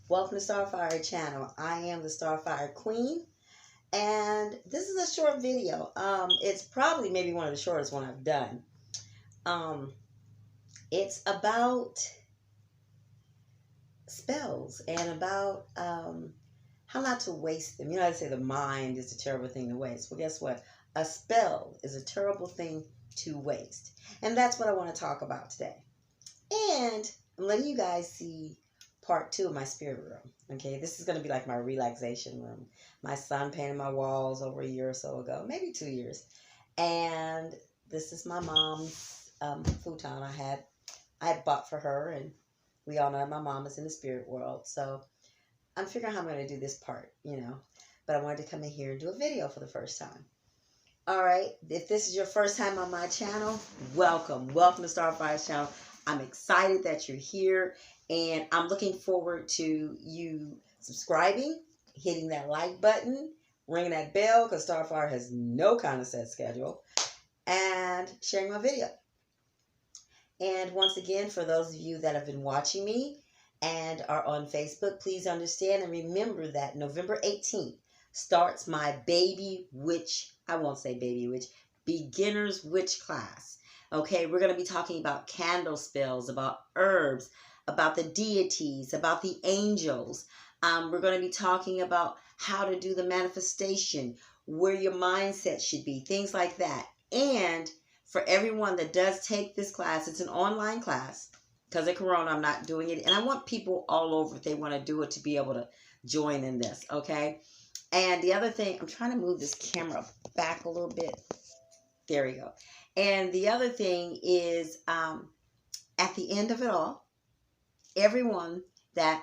Welcome to Starfire channel. I am the Starfire Queen, and this is a short video. It's probably maybe one of the shortest one I've done. Um, it's about spells and about how not to waste them. You know how they say the mind is a terrible thing to waste. Well, guess what? A spell is a terrible thing to waste, and that's what I want to talk about today. And I'm letting you guys see part 2 of my spirit room. Okay, this is going to be like my relaxation room. My son painted my walls over a year or so ago, maybe 2 years. And this is my mom's futon I had bought for her, and we all know my mom is in the spirit world. So I'm figuring out how I'm going to do this part, But I wanted to come in here and do a video for the first time. All right, if this is your first time on my channel, welcome. Welcome to Starfire's channel. I'm excited that you're here, and I'm looking forward to you subscribing, hitting that like button, ringing that bell, because Starfire has no kind of set schedule, and sharing my video. And once again, for those of you that have been watching me and are on Facebook, please understand and remember that November 18th starts my baby witch, I won't say baby witch, beginner's witch class. Okay, we're going to be talking about candle spells, about herbs, about the deities, about the angels. We're going to be talking about how to do the manifestation, where your mindset should be, things like that. And for everyone that does take this class, it's an online class. Because of Corona, I'm not doing it. And I want people all over, if they want to do it, to be able to join in this, okay? And the other thing, I'm trying to move this camera back a little bit. There we go. And the other thing is, at the end of it all, everyone that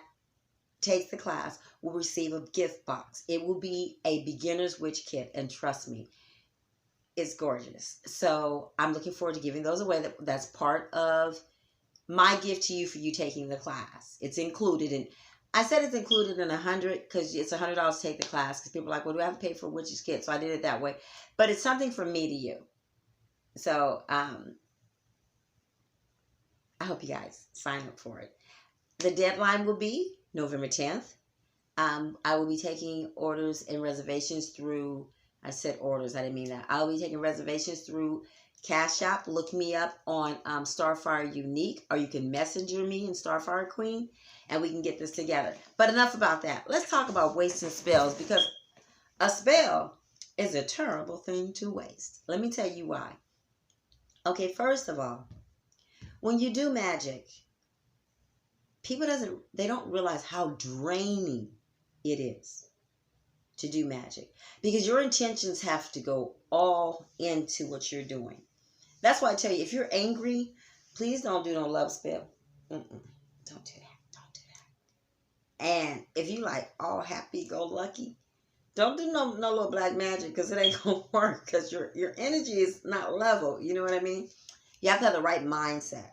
takes the class will receive a gift box. It will be a beginner's witch kit, and trust me, it's gorgeous. So I'm looking forward to giving those away. That's part of my gift to you for you taking the class. It's included in. I said it's included in 100 because it's $100 to take the class. Because people are like, well, do I have to pay for a witch's kit? So I did it that way. But it's something from me to you. So I hope you guys sign up for it. The deadline will be November 10th. I will be taking orders and reservations through, I said orders, I didn't mean that. I'll be taking reservations through Cash App. Look me up on Starfire Unique, or you can messenger me in Starfire Queen, and we can get this together. But enough about that. Let's talk about wasting spells, because a spell is a terrible thing to waste. Let me tell you why. Okay, first of all, when you do magic, people don't realize how draining it is to do magic, because your intentions have to go all into what you're doing. That's why I tell you, if you're angry, please don't do no love spell. Don't do that. Don't do that. And if you like all happy-go-lucky, don't do no little black magic, because it ain't gonna work, because your energy is not level. You know what I mean? You have to have the right mindset.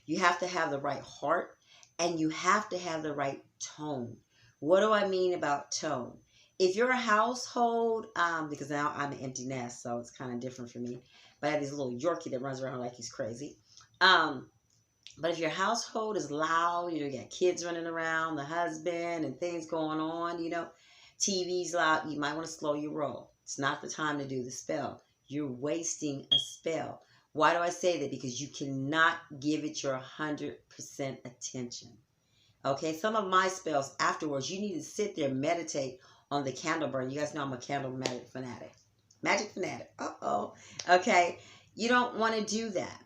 You have to have the right heart, and you have to have the right tone. What do I mean about tone? If you're a household, because now I'm an empty nest, so it's kind of different for me. But I have this little Yorkie that runs around like he's crazy. But if your household is loud, you got kids running around, the husband, and things going on, TV's loud, you might want to slow your roll. It's not the time to do the spell. You're wasting a spell. Why do I say that? Because you cannot give it your 100% attention. Okay, some of my spells afterwards, you need to sit there and meditate on the candle burn. You guys know I'm a candle magic fanatic. Magic fanatic. Okay, you don't want to do that.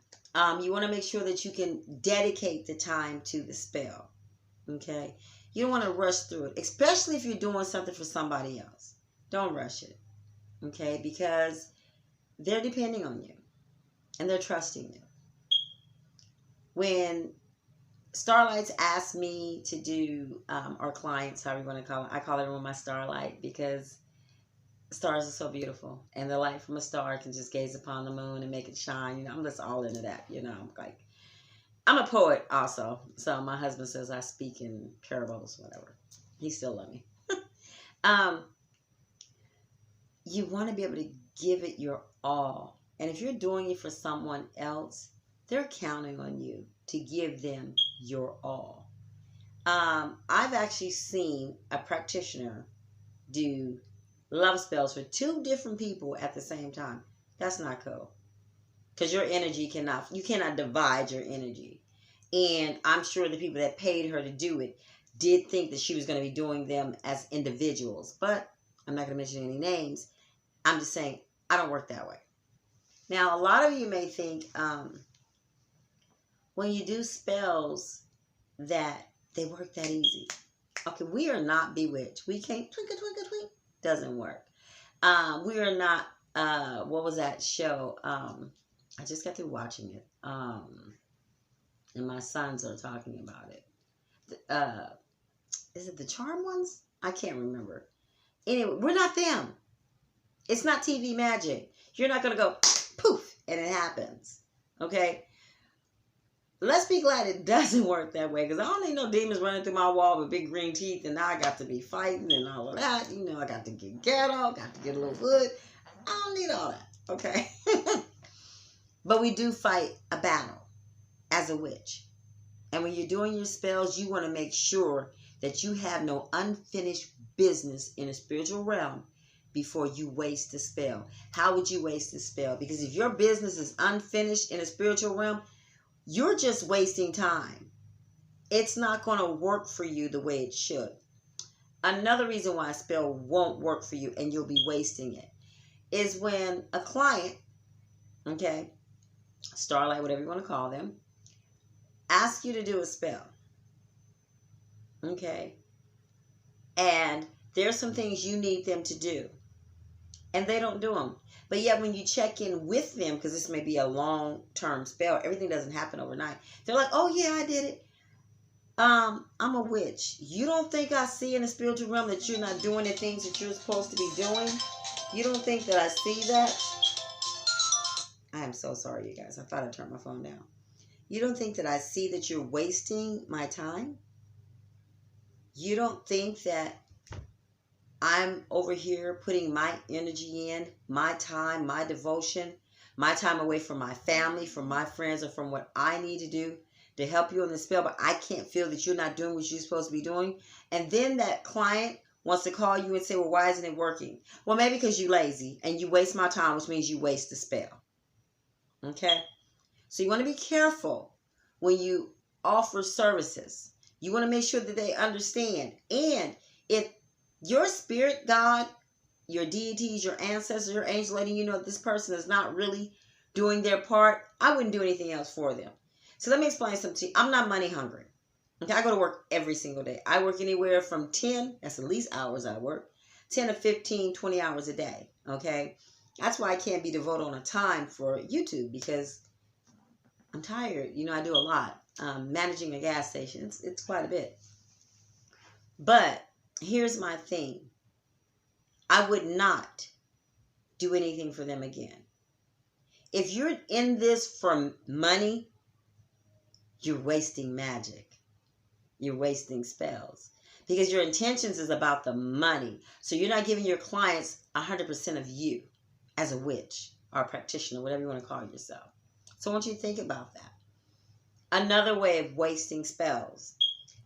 You want to make sure that you can dedicate the time to the spell. Okay, you don't want to rush through it, especially if you're doing something for somebody else. Don't rush it. Okay, because they're depending on you and they're trusting you. When Starlights asked me to do, or clients, however you want to call it. I call everyone my Starlight, because stars are so beautiful. And the light from a star can just gaze upon the moon and make it shine. I'm just all into that, I'm a poet also. So my husband says I speak in parables, whatever. He still loves me. You want to be able to give it your all. And if you're doing it for someone else, they're counting on you to give them your all. I've actually seen a practitioner do love spells for two different people at the same time. That's not cool. Because your energy you cannot divide your energy. And I'm sure the people that paid her to do it did think that she was going to be doing them as individuals. But I'm not going to mention any names. I'm just saying, I don't work that way. Now, a lot of you may think when you do spells that they work that easy. Okay, we are not bewitched. We can't twinkle, twinkle, twinkle. Doesn't work. We are not, what was that show? I just got through watching it. And my sons are talking about it. Is it the Charm ones? I can't remember. Anyway, we're not them. It's not TV magic. You're not going to go poof and it happens. Okay? Let's be glad it doesn't work that way, because I don't need no demons running through my wall with big green teeth and now I got to be fighting and all of that. You know, I got to get ghetto, got to get a little hood. I don't need all that. Okay? But we do fight a battle as a witch. And when you're doing your spells, you want to make sure that you have no unfinished business in a spiritual realm before you waste the spell. How would you waste the spell? Because if your business is unfinished in a spiritual realm, you're just wasting time. It's not going to work for you the way it should. Another reason why a spell won't work for you and you'll be wasting it is when a client, okay, Starlight, whatever you want to call them, ask you to do a spell. Okay. And there's some things you need them to do. And they don't do them. But yet when you check in with them, because this may be a long-term spell, everything doesn't happen overnight. They're like, oh yeah, I did it. I'm a witch. You don't think I see in the spiritual realm that you're not doing the things that you're supposed to be doing? You don't think that I see that? I am so sorry, you guys. I thought I turned my phone down. You don't think that I see that you're wasting my time? You don't think that I'm over here putting my energy in, my time, my devotion, my time away from my family, from my friends, or from what I need to do to help you on the spell, but I can't feel that you're not doing what you're supposed to be doing? And then that client wants to call you and say, well, why isn't it working? Well, maybe because you're lazy and you waste my time, which means you waste the spell. Okay? So you want to be careful when you offer services. You want to make sure that they understand. And if your spirit God, your deities, your ancestors, your angels letting you know that this person is not really doing their part, I wouldn't do anything else for them. So let me explain something to you. I'm not money hungry. Okay, I go to work every single day. I work anywhere from 10, that's the least hours I work, 10 to 15, 20 hours a day. Okay? That's why I can't be devoted on a time for YouTube, because I'm tired. You know, I do a lot. Managing a gas station, it's quite a bit. But here's my thing. I would not do anything for them again. If you're in this for money, you're wasting magic. You're wasting spells. Because your intentions is about the money. So you're not giving your clients 100% of you as a witch or a practitioner, whatever you want to call yourself. So I want you to think about that. Another way of wasting spells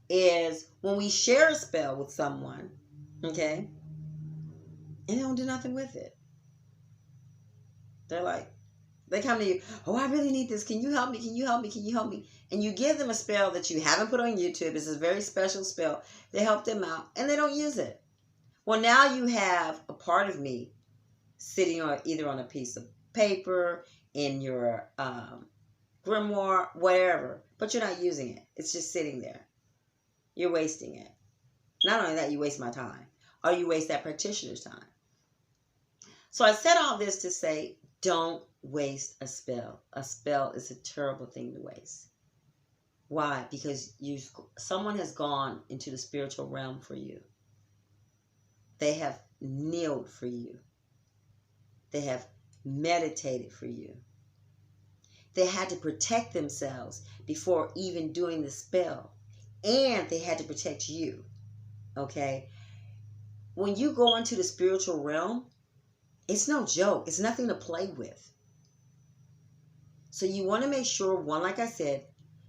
is when we share a spell with someone, okay, and they don't do nothing with it. They're like, they come to you, oh, I really need this. Can you help me? Can you help me? Can you help me? And you give them a spell that you haven't put on YouTube. It's a very special spell. They help them out, and they don't use it. Well, now you have a part of me sitting on either on a piece of paper, in your grimoire, whatever, but you're not using it. It's just sitting there. You're wasting it. Not only that, you waste my time, or you waste that practitioner's time. So I said all this to say, don't waste a spell. A spell is a terrible thing to waste. Why? Because someone has gone into the spiritual realm for you. They have kneeled for you. They have meditated for you. They had to protect themselves before even doing the spell. And they had to protect you. Okay? When you go into the spiritual realm, it's no joke. It's nothing to play with. So you want to make sure, one, like I said,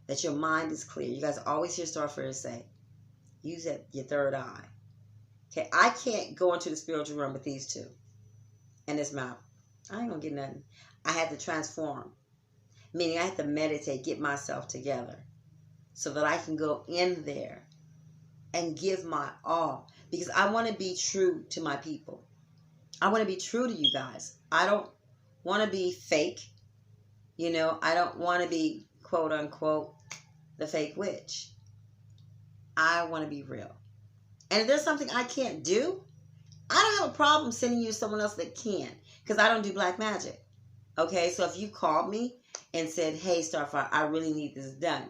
that your mind is clear. You guys always hear Starfire say, use your third eye. Okay, I can't go into the spiritual realm with these two and this mouth. I ain't gonna get nothing. I had to transform, meaning I had to meditate, get myself together so that I can go in there and give my all, because I want to be true to my people. I want to be true to you guys. I don't want to be fake. You know, I don't want to be, quote unquote, the fake witch. I want to be real. And if there's something I can't do, I don't have a problem sending you to someone else that can, because I don't do black magic. Okay, so if you called me and said, hey, Starfire, I really need this done,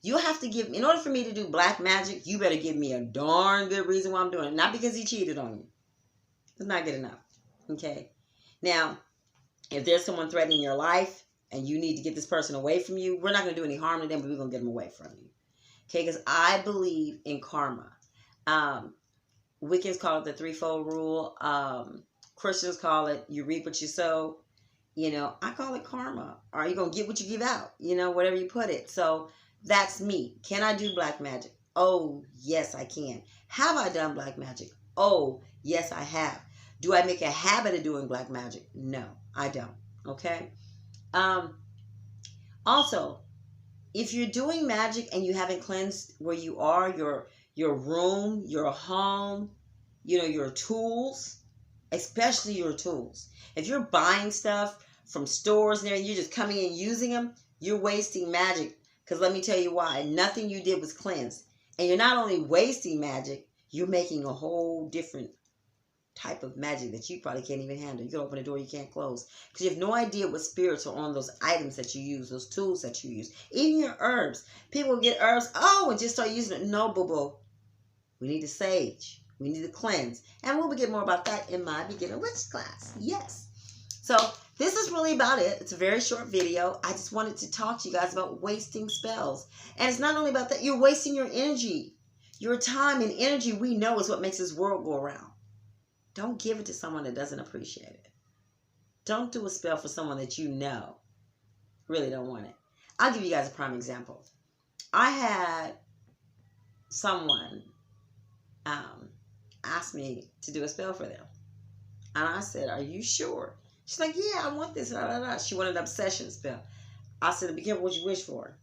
you have to give, in order for me to do black magic, you better give me a darn good reason why I'm doing it. Not because he cheated on you. It's not good enough. Okay, now, if there's someone threatening your life and you need to get this person away from you, we're not going to do any harm to them, but we're going to get them away from you. Okay, because I believe in karma. Wiccans call it the threefold rule. Christians call it you reap what you sow. You know, I call it karma. Are you going to get what you give out? You know, whatever you put it. So that's me. Can I do black magic? Oh, yes, I can. Have I done black magic? Oh, yes, I have. Do I make a habit of doing black magic? No, I don't. Okay. Also, if you're doing magic and you haven't cleansed where you are, your room, your home, you know, your tools, especially your tools. If you're buying stuff from stores and everything, you're just coming in using them, you're wasting magic. Because let me tell you why. Nothing you did was cleansed. And you're not only wasting magic, you're making a whole different type of magic that you probably can't even handle. You can open a door you can't close. Because you have no idea what spirits are on those items that you use, those tools that you use. Even your herbs. People get herbs, and just start using it. No, boo-boo. We need to sage. We need to cleanse. And we'll get more about that in my beginner witch class. Yes. So this is really about it. It's a very short video. I just wanted to talk to you guys about wasting spells. And it's not only about that. You're wasting your energy. Your time and energy, we know, is what makes this world go around. Don't give it to someone that doesn't appreciate it. Don't do a spell for someone that you know really don't want it. I'll give you guys a prime example. I had someone ask me to do a spell for them. And I said, are you sure? She's like, yeah, I want this. She wanted an obsession spell. I said, be careful what you wish for.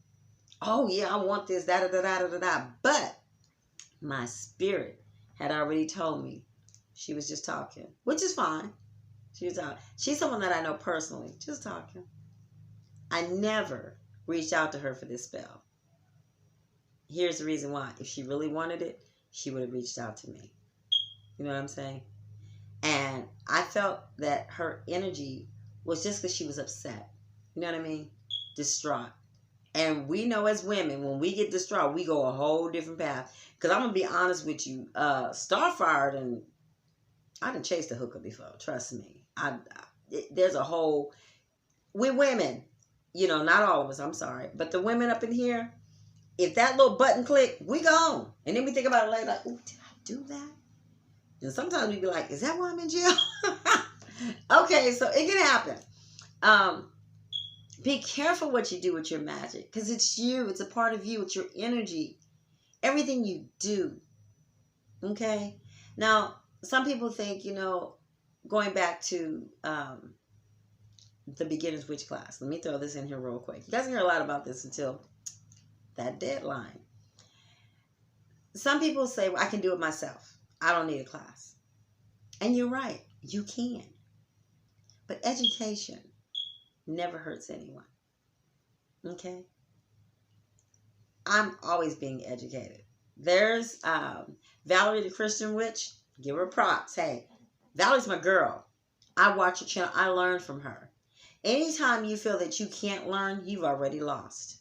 Oh, yeah, I want this. But my spirit had already told me she was just talking, which is fine. She was talking. She's someone that I know personally, just talking. I never reached out to her for this spell. Here's the reason why. If she really wanted it, she would have reached out to me. You know what I'm saying? And I felt that her energy was just because she was upset. You know what I mean? Distraught. And we know as women, when we get distraught, we go a whole different path. Because I'm going to be honest with you. Starfire, and I done chased a hooker before. Trust me. There's a whole... We're women. You know, not all of us. I'm sorry. But the women up in here, if that little button click, we gone. And then we think about it later, like, ooh, did I do that? And sometimes we be like, is that why I'm in jail? Okay, so it can happen. Be careful what you do with your magic, because it's you. It's a part of you. It's your energy. Everything you do. Okay? Now, some people think, you know, going back to the beginner's witch class. Let me throw this in here real quick. You guys hear a lot about this until that deadline. Some people say, well, I can do it myself. I don't need a class. And you're right. You can. But education never hurts anyone. Okay? I'm always being educated. There's Valerie the Christian Witch. Give her props. Hey, Valerie's my girl. I watch her channel. I learn from her. Anytime you feel that you can't learn, you've already lost.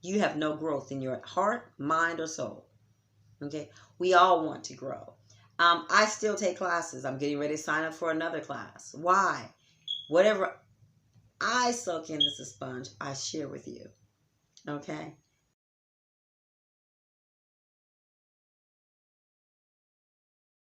You have no growth in your heart, mind, or soul. Okay? We all want to grow. I still take classes. I'm getting ready to sign up for another class. Why? Whatever I soak in as a sponge, I share with you. Okay?